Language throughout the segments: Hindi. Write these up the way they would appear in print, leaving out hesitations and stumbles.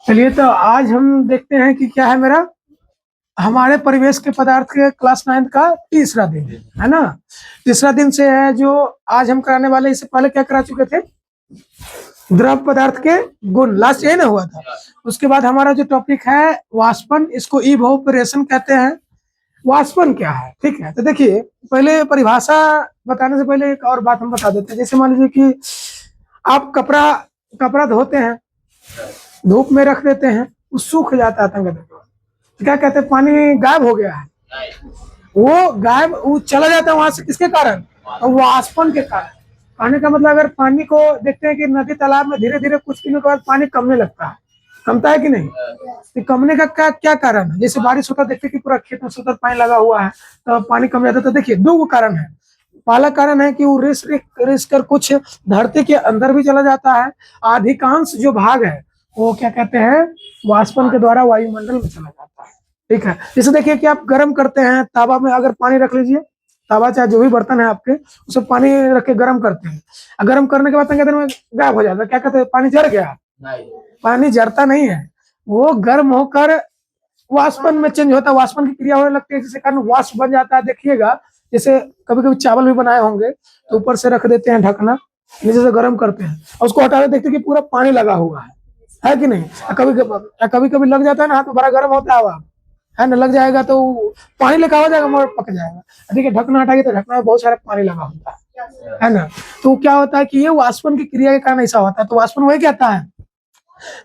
चलिए तो आज हम देखते हैं कि क्या है मेरा हमारे परिवेश के पदार्थ के क्लास 9 का तीसरा दिन है ना। तीसरा दिन से है जो आज हम कराने वाले। इससे पहले क्या करा चुके थे? द्रव पदार्थ के गुण, लास्ट ये ना हुआ था। उसके बाद हमारा जो टॉपिक है वाष्पन, इसको इवोपरेशन कहते हैं। वाष्पन क्या है, ठीक है। तो देखिए, पहले परिभाषा बताने से पहले एक और बात हम बता देते हैं। जैसे मान लीजिए कि आप कपड़ा कपड़ा धोते हैं, धूप में रख देते हैं, वो सूख जाता है तंग, क्या कहते हैं, पानी गायब हो गया है। वो गायब, वो चला जाता है वहां से, किसके कारण? तो वाष्पन के कारण। कहने का मतलब, अगर पानी को देखते हैं कि नदी तालाब में धीरे धीरे कुछ दिनों के बाद पानी कमने लगता है, कमता है कि नहीं? तो कमने का क्या क्या कारण है? जैसे बारिश होता है, देखते कि पूरा खेत में सुतर पानी लगा हुआ है तो पानी कम जाता है। तो देखिए, दो कारण है। पहला कारण है कि वो रिस कर कुछ धरती के अंदर भी चला जाता है। अधिकांश जो भाग है वो क्या कहते हैं, वाष्पन के द्वारा वायुमंडल में चला जाता है। ठीक है। जैसे देखिए कि आप गर्म करते हैं, तावा में अगर पानी रख लीजिए, तावा चाहे जो भी बर्तन है आपके, उसमें पानी रख के गर्म करते हैं। गर्म करने के बाद कहते हैं गायब हो जाता है, क्या कहते हैं, पानी जर गया। पानी जरता नहीं है, वो गर्म होकर वाष्पन में चेंज होता है, वाष्पन की क्रिया होने लगती है, जिसके कारण वाष्प बन जाता है। देखिएगा, जैसे कभी कभी चावल भी बनाए होंगे तो ऊपर से रख देते हैं ढकना, नीचे से गर्म करते हैं और उसको हटा के देखते हैं कि पूरा पानी लगा हुआ है कि नहीं? कभी कभी लग जाता है ना, हाथ में बड़ा गर्म होता है, हवा है ना, लग जाएगा तो पानी लेकर हो जाएगा, मोड़ पक जाएगा। देखिए, ढकना हटाइए तो ढकना में बहुत सारा पानी लगा होता है ना। तो क्या होता है कि ये वाष्पन की क्रिया के कारण ऐसा होता है। तो वाष्पन वही कहता है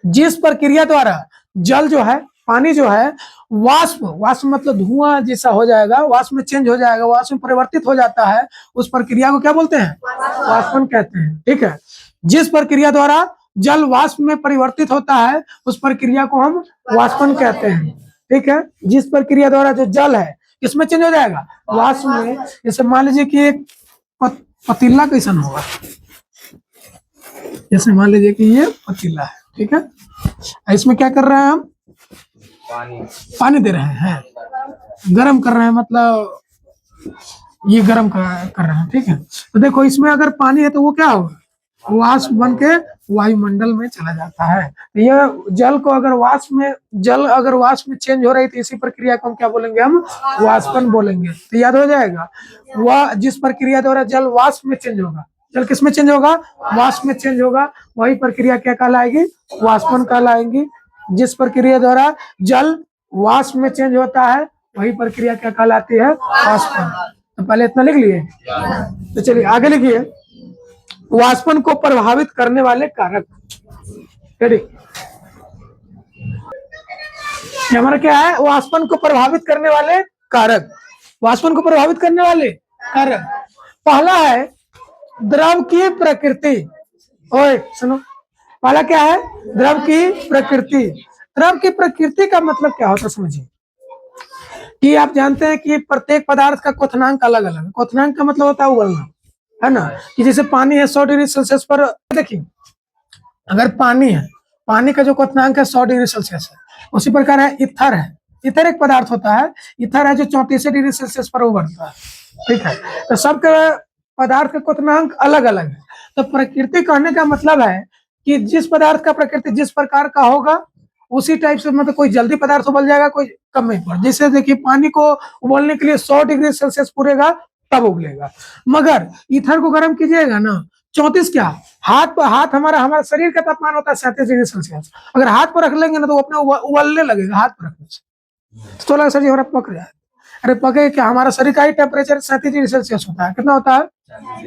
जिस प्रक्रिया द्वारा जल जो है, पानी जो है, वाष्प मतलब धुआं जैसा हो जाएगा, वाष्प में चेंज हो जाएगा, वाष्प में परिवर्तित हो जाता है, उस प्रक्रिया को क्या बोलते हैं? वाष्पन कहते हैं। ठीक है। जिस प्रक्रिया द्वारा जल वाष्प में परिवर्तित होता है, उस प्रक्रिया को हम वाष्पन कहते हैं। ठीक है। जिस प्रक्रिया द्वारा जो जल है किसमें चेंज हो जाएगा? वाष्प में। जैसे मान लीजिए कि एक पतीला कैसन होगा, जैसे मान लीजिए कि ये पतीला है, ठीक है। इसमें क्या कर रहे हैं हम? पानी दे रहे हैं, गर्म कर रहे हैं, मतलब ये गर्म कर रहे हैं, ठीक है। तो देखो, इसमें अगर पानी है तो वो क्या होगा? वाष्प बन के वायुमंडल में चला जाता है। ये जल को अगर वाष्प में चेंज हो रही थी, इसी प्रक्रिया को हम क्या बोलेंगे? हम वाष्पन बोलेंगे। तो याद हो जाएगा, वह जिस प्रक्रिया द्वारा जल वाष्प में चेंज होगा, जल किस में चेंज होगा? वाष्प में चेंज होगा, वही प्रक्रिया क्या कहलाएगी? वाष्पन कहलाएंगी। जिस प्रक्रिया द्वारा जल वाष्प में चेंज होता है, वही प्रक्रिया क्या कहलाती है? वाष्पन। तो पहले इतना लिख लिए, तो चलिए आगे लिखिए। वाष्पन को प्रभावित करने वाले कारक। रेडी? हमारा क्या है? वाष्पन को प्रभावित करने वाले कारक। वाष्पन को प्रभावित करने वाले कारक, पहला है द्रव की प्रकृति। ओए सुनो, पहला क्या है? द्रव की प्रकृति। द्रव की प्रकृति का मतलब क्या होता है, समझिए कि आप जानते हैं कि प्रत्येक पदार्थ का क्वथनांक अलग अलग है। क्वथनांक का मतलब होता है उबलना, है ना। कि जैसे पानी है 100 डिग्री सेल्सियस पर, देखिए अगर पानी है, पानी का जो क्वथनांक है 100 डिग्री सेल्सियस है। उसी प्रकार है ईथर है, ईथर एक पदार्थ होता है, ईथर है जो 34 डिग्री सेल्सियस पर उबलता है। ठीक है। तो सबके पदार्थ का क्वथनांक अलग अलग है। तो प्रकृति कहने का मतलब है कि जिस पदार्थ का प्रकृति जिस प्रकार का होगा, उसी टाइप से, मतलब कोई जल्दी पदार्थ उबल जाएगा, कोई कम में पर। जैसे देखिए, पानी को उबलने के लिए 100 डिग्री सेल्सियस पूरेगा तब उबलेगा, मगर ईथर को गर्म कीजिएगा ना, 34 क्या, हाथ हमारा शरीर का तापमान होता है 37 डिग्री सेल्सियस। अगर हाथ पर रख लेंगे ना तो वो अपने उबलने लगेगा हाथ पर रखने से, तो लगा सर जी हमारा पक जाए। अरे पके क्या, हमारा शरीर का ही टेम्परेचर 37 डिग्री सेल्सियस होता है। कितना होता है?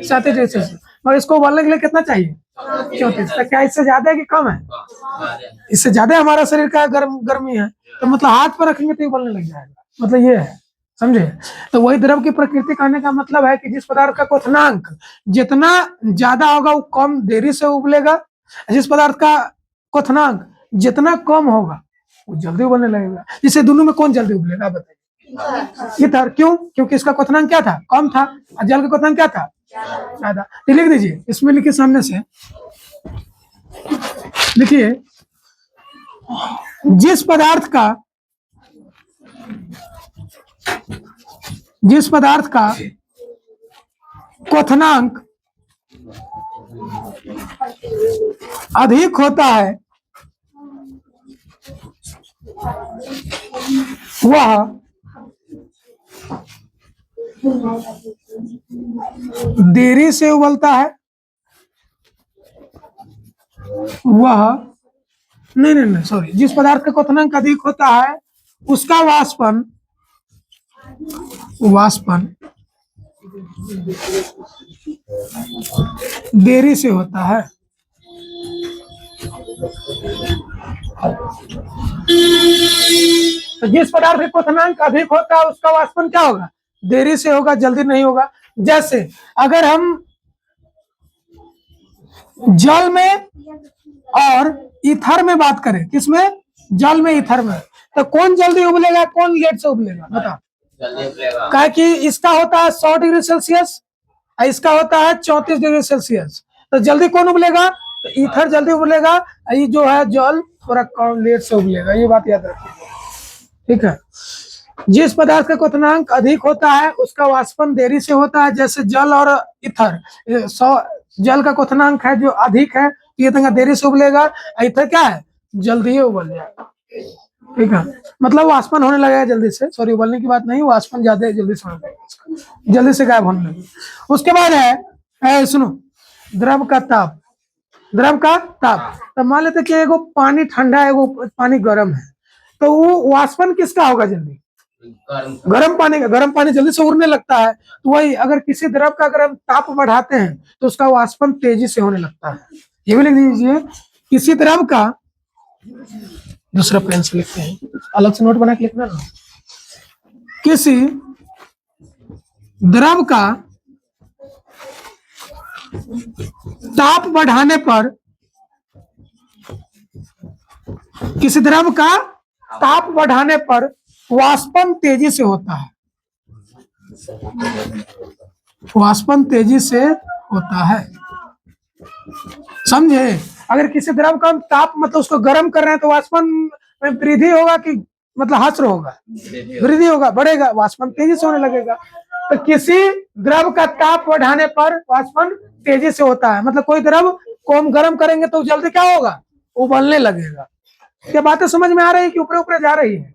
37 डिग्री सेल्सियस। और इसको उबलने के लिए कितना चाहिए? 34। तो क्या इससे ज्यादा है कि कम है? इससे ज्यादा हमारा शरीर का गर्मी है, तो मतलब हाथ पर रखेंगे तो उबलने लग जाएगा, मतलब ये है, समझे। तो वही द्रव की प्रकृति कहने का मतलब है कि जिस पदार्थ का क्वथनांक जितना ज्यादा होगा वो कम देरी से उबलेगा, जिस पदार्थ का क्वथनांक जितना कम होगा वो जल्दी उबलने लगेगा। जिससे दोनों में कौन जल्दी उबलेगा, बताइए? ईथर। क्यों? क्योंकि इसका क्वथनांक क्या था? कम था, और जल का क्वथनांक क्या था? ज्यादा। लिख दीजिए, इसमें लिखिए सामने से, लिखिए जिस पदार्थ का क्वथनांक अधिक होता है वह देरी से उबलता है, वह नहीं सॉरी, जिस पदार्थ का क्वथनांक अधिक होता है उसका वाष्पन देरी से होता है। तो जिस पदार्थ का क्वथनांक अधिक होता है उसका वाष्पन क्या होगा? देरी से होगा, जल्दी नहीं होगा। जैसे अगर हम जल में और ईथर में बात करें, किसमें? जल में, ईथर में, तो कौन जल्दी उबलेगा, कौन लेट से उबलेगा? बताओ। क्या कि इसका होता है 100 डिग्री सेल्सियस और इसका होता है 34 डिग्री सेल्सियस, तो जल्दी कौन उबलेगा? तो ईथर जल्दी उबलेगा, ये जो है जल थोड़ा कम लेट से उबलेगा। ये बात याद रखिए, ठीक है। जिस पदार्थ का क्वथनांक अधिक होता है उसका वाष्पन देरी से होता है, जैसे जल और ईथर। जल का क्वथनांक है जो अधिक है, ये तंगा देरी से उबलेगा, ईथर क्या है? जल्दी ही उबल जाएगा, ठीक है। मतलब वाष्पन होने लगेगा जल्दी से, सॉरी उबलने की बात नहीं, वाष्पन ज्यादा जल्दी से होने लगेगा, जल्दी से गायब होने लगेगा। उसके बाद है सुनो, द्रव का ताप। द्रव का ताप, तो मान लेते कि एगो पानी ठंडा है, एगो पानी गर्म है, तो वो वाष्पन किसका होगा? जल्दी गर्म पानी का। गर्म पानी जल्दी से उड़ने लगता है, तो वही अगर किसी द्रव का अगर हम ताप बढ़ाते हैं तो उसका वाष्पन तेजी से होने लगता है। ये भी लिख दीजिए, किसी द्रव का, दूसरा पेन से लिखते हैं, अलग से नोट बना के लिखना ना। किसी द्रव का ताप बढ़ाने पर, किसी द्रव का ताप बढ़ाने पर वाष्पन तेजी से होता है। वाष्पन तेजी से होता है, समझे? अगर किसी द्रव का ताप मतलब उसको गर्म कर रहे हैं तो वाष्पन में वृद्धि होगा कि मतलब ह्रास होगा? वृद्धि होगा, बढ़ेगा, वाष्पन तेजी से होने लगेगा। तो किसी द्रव का ताप बढ़ाने पर वाष्पन तेजी से होता है, मतलब कोई द्रव को हम गर्म करेंगे तो जल्दी क्या होगा? उबलने लगेगा। क्या बातें समझ में आ रही है कि ऊपर ऊपर जा रही है?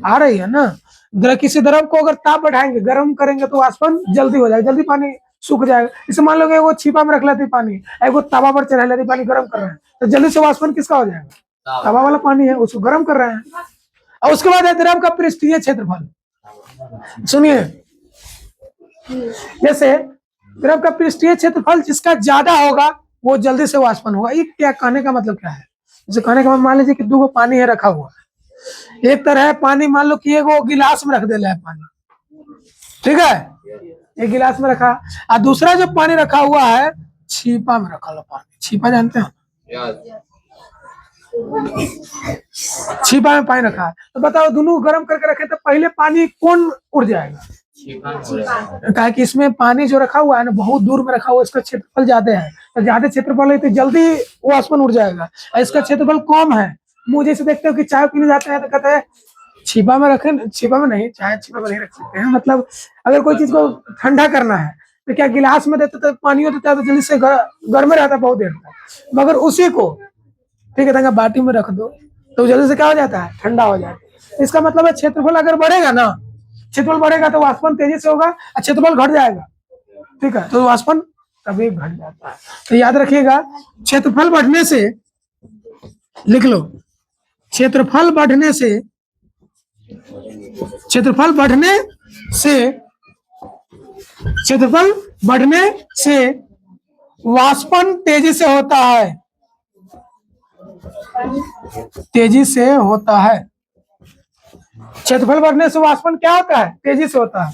आ रही है ना। किसी द्रव को अगर ताप बढ़ाएंगे, गर्म करेंगे तो वाष्पन जल्दी हो जाएगा, जल्दी पानी सूख जाएगा। इसे मान लो वो छिपा में रख लेती पानी, वो तवा पर चढ़ा लेती पानी, गर्म कर रहे हैं, तो जल्दी से वाष्पन किसका हो जाएगा? तवा वाला पानी है, उसको गर्म कर रहे हैं। और उसके बाद है द्रव का पृष्ठीय क्षेत्रफल। सुनिए, जैसे द्रव का पृष्ठीय क्षेत्रफल जिसका ज्यादा होगा वो जल्दी से वाष्पन होगा। ये क्या कहने का मतलब क्या है? जैसे कहने का मतलब, मान लीजिए कि 2 पानी है रखा हुआ, एक तरह है पानी, मान लो कि एगो गिलास में रख दे है पानी, ठीक है, एक गिलास में रखा, और दूसरा जो पानी रखा हुआ है छीपा में रखा हुआ पानी। छीपा जानते हैं? छीपा में पानी रखा है, तो बताओ दोनों गर्म करके रखे तो पहले पानी कौन उड़ जाएगा? कहा कि इसमें पानी जो रखा हुआ है ना बहुत दूर में रखा हुआ है, इसका क्षेत्रफल ज्यादा है, तो ज्यादा क्षेत्रफल है तो जल्दी वाष्पन उड़ जाएगा। और इसका क्षेत्रफल कम है, मुंह जैसे देखते हो कि चाय पीने जाते हैं तो कहते हैं छिपा में रखें, छिपा में नहीं, चाय छिपा में नहीं रख सकते हैं। मतलब अगर कोई चीज को ठंडा करना है तो क्या गिलास में देते तो पानी देता है तो जल्दी से गर्म रहता है बहुत देर तक, मगर उसी को ठीक है बाटी में रख दो तो जल्दी से क्या हो जाता है? ठंडा हो जाता है। इसका मतलब है क्षेत्रफल अगर बढ़ेगा ना, क्षेत्रफल बढ़ेगा तो वाष्पन तेजी से होगा, और क्षेत्रफल घट जाएगा, ठीक है, तो वाष्पन कभी घट जाता है। तो याद रखिएगा, क्षेत्रफल बढ़ने से, लिख लो, क्षेत्रफल बढ़ने से, क्षेत्रफल बढ़ने से, क्षेत्रफल बढ़ने से वाष्पन तेजी से होता है, तेजी से होता है। क्षेत्रफल बढ़ने से वाष्पन क्या होता है? तेजी से होता है।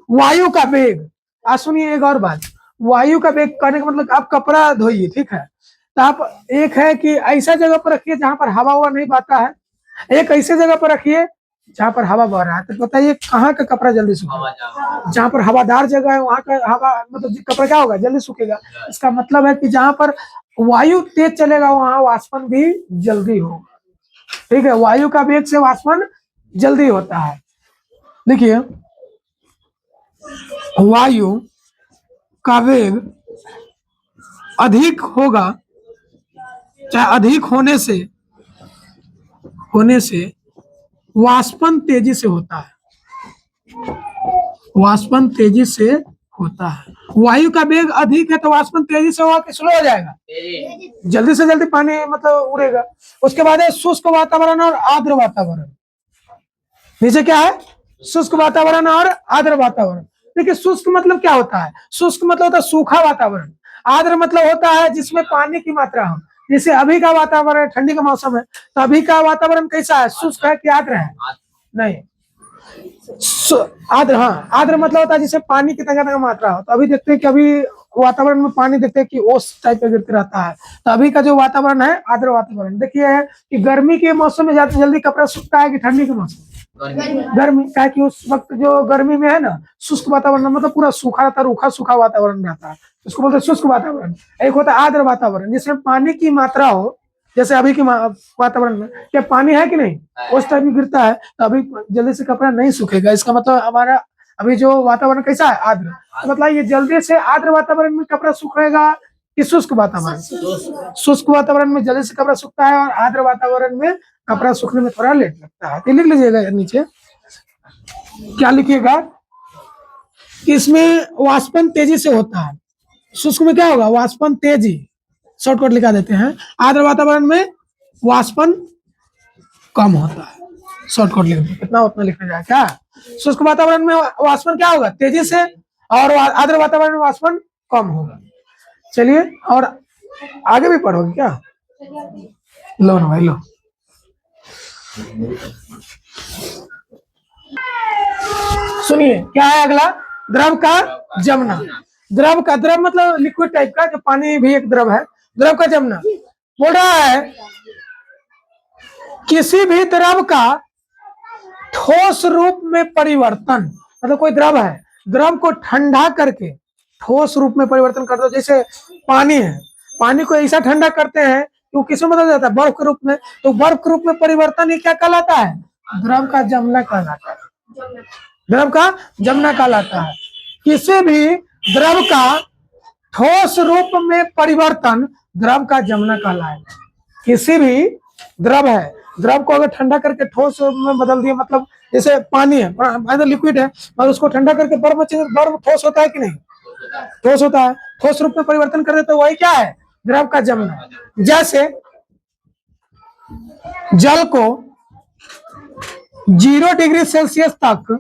वायु का वेग, आज सुनिए एक और बात, वायु का वेग कहने का मतलब आप कपड़ा धोइए, ठीक है, तो आप एक है कि ऐसा जगह पर रखिए जहां पर हवा हुआ नहीं पाता है, एक ऐसे जगह पर रखिए जहां पर हवा बह रहा है। तो बताइए कहाँ का कपड़ा जल्दी सूखेगा? जहां पर हवादार जगह है वहां का हवा मतलब कपड़ा क्या होगा? जल्दी सूखेगा। इसका मतलब है कि जहां पर वायु तेज चलेगा वहां वाष्पन भी जल्दी होगा, ठीक है। वायु का वेग से वाष्पन जल्दी होता है। देखिए, वायु का वेग अधिक होगा, चाहे अधिक होने से वाष्पन तेजी से होता है, वाष्पन तेजी से होता है। वायु का वेग अधिक है तो वाष्पन तेजी से होगा कि स्लो हो जाएगा? जल्दी से जल्दी पानी मतलब उड़ेगा। उसके बाद है शुष्क वातावरण और आर्द्र वातावरण। नीचे क्या है? शुष्क वातावरण और आर्द्र वातावरण। देखिए शुष्क मतलब क्या होता है? शुष्क मतलब होता है सूखा वातावरण। आर्द्र मतलब होता है जिसमें पानी की मात्रा हो। जैसे अभी का वातावरण ठंडी का मौसम है, तो अभी का वातावरण कैसा है? शुष्क है कि आर्द्र है? नहीं, आर्द्र। हाँ, आर्द्र मतलब होता है जिससे पानी की तंगा मात्रा हो। तो अभी देखते हैं कि अभी वातावरण में पानी देखते हैं कि ओस टाइप का गिरते रहता है। तो अभी का जो वातावरण है आर्द्र वातावरण। देखिए है कि गर्मी के मौसम में ज्यादा जल्दी कपड़ा सूखता है कि ठंडी के मौसम? गर्मी। क्या कि उस वक्त जो गर्मी में है ना, शुष्क वातावरण मतलब पूरा सूखा रहता है, रूखा सूखा वातावरण रहता है, उसको बोलते हैं शुष्क वातावरण। एक होता है आर्द्र वातावरण जिसमें पानी की मात्रा हो, जैसे अभी के वातावरण में क्या पानी है कि नहीं, उस टाइम में गिरता है तो अभी जल्दी से कपड़ा नहीं सूखेगा। इसका मतलब हमारा अभी जो वातावरण कैसा है? आर्द्र। तो मतलब ये जल्दी से आर्द्र वातावरण में कपड़ा सूखेगा कि शुष्क वातावरण? शुष्क वातावरण में जल्दी से कपड़ा सूखता है और आर्द्र वातावरण में कपड़ा सूखने में थोड़ा लेट लगता है। तो लिख लीजिएगा नीचे, क्या लिखिएगा? इसमें वाष्पन तेजी से होता है, शुष्क में क्या होगा? वाष्पन तेजी, शॉर्टकट लिखा देते हैं। आर्द्र वातावरण में वाष्पन कम होता है, शॉर्टकट लिख दो, कितना उतना लिखा जाए। क्या शुष्क वातावरण में वाष्पन क्या होगा? तेजी से, और आर्द्र वातावरण में वाष्पन कम होगा। चलिए, और आगे भी पढ़ोगे क्या? लो ना भाई लो। सुनिए क्या है अगला? द्रव का जमना। द्रव का, द्रव मतलब लिक्विड टाइप का, जो पानी भी एक द्रव है। द्रव का जमना बोल रहा है किसी भी द्रव का ठोस रूप में परिवर्तन। मतलब कोई द्रव है, द्रव को ठंडा करके ठोस रूप में परिवर्तन कर दो। जैसे पानी है, पानी को ऐसा ठंडा करते हैं कि वो किसमें बदल जाता है? बर्फ के रूप में। तो बर्फ के रूप में परिवर्तन ये क्या कहलाता है? द्रव का जमना कहलाता है। द्रव का जमना कहलाता है। किसी भी द्रव का ठोस रूप में परिवर्तन द्रव का जमना कहलाएगा। किसी भी द्रव है, द्रव को अगर ठंडा करके ठोस में बदल दिया, मतलब जैसे पानी है, लिक्विड है, और उसको ठंडा करके बर्फ में, बर्फ ठोस होता है कि नहीं? ठोस होता है। ठोस रूप में परिवर्तन कर देते, तो वही क्या है? द्रव का जमना। जैसे जल को 0 डिग्री सेल्सियस तक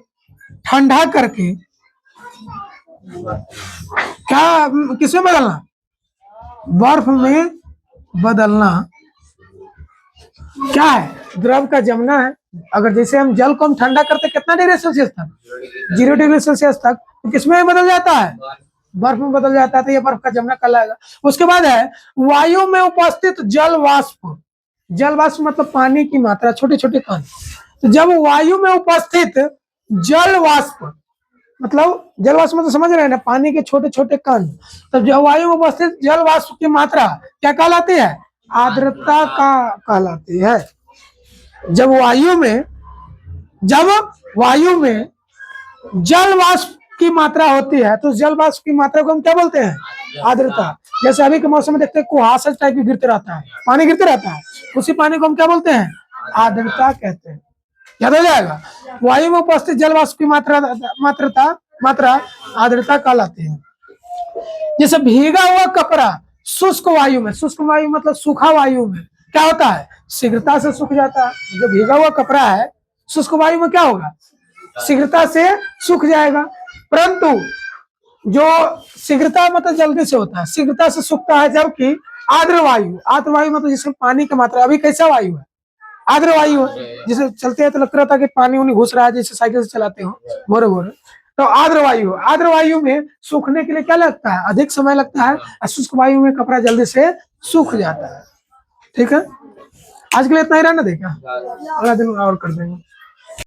ठंडा करके क्या किसमें बदलना? बर्फ में बदलना क्या है? द्रव का जमना है। अगर जैसे हम जल को हम ठंडा करते कितना डिग्री सेल्सियस तक? 0 डिग्री सेल्सियस तक, तो किसमें बदल जाता है? बर्फ में बदल जाता है। तो ये बर्फ का जमना कहलाएगा। उसके बाद है वायु में उपस्थित जल वाष्प। जल वाष्प मतलब पानी की मात्रा, छोटे छोटे कण। तो जब वायु में उपस्थित जल वाष्प, मतलब जल वाष्प मतलब समझ रहे हैं ना, पानी के छोटे छोटे कण। तब जब वायु में उपस्थित जल वाष्प की मात्रा क्या कहलाती है? आर्द्रता का कहलाती है। जब वायु में जल वाष्प की मात्रा होती है तो जल वाष्प की मात्रा को हम क्या बोलते हैं? आर्द्रता। जैसे अभी के मौसम में देखते हैं कुहासा टाइप की गिरते रहता है, पानी गिरते रहता है, उसी पानी को हम क्या बोलते हैं? आर्द्रता कहते हैं। याद हो जाएगा। वायु में उपस्थित जल वाष्प की मात्रा आर्द्रता कहलाती है। जैसे भीगा हुआ कपड़ा शुष्क वायु में, शुष्क वायु मतलब सूखा वायु में क्या होता है? शीघ्रता से सूख जाता है। जो भीगा हुआ कपड़ा है शुष्क वायु में क्या होगा? शीघ्रता से सूख जाएगा। परंतु जो शीघ्रता मतलब जल्दी से होता है, शीघ्रता से सूखता है। जबकि आर्द्र वायु मतलब जिसमें पानी की मात्रा, अभी कैसा वायु है? आर्द्र वायु है। जिसे चलते हैं तो लगता रहता है कि पानी उन्हीं घुस रहा है, जैसे साइकिल से चलाते हो बरोबर। तो आर्द्र वायु में सूखने के लिए क्या लगता है? अधिक समय लगता है। और शुष्क वायु में कपड़ा जल्दी से सूख जाता है। ठीक है, आज के लिए इतना ही रहने दें क्या? अगला दिन और कर देंगे।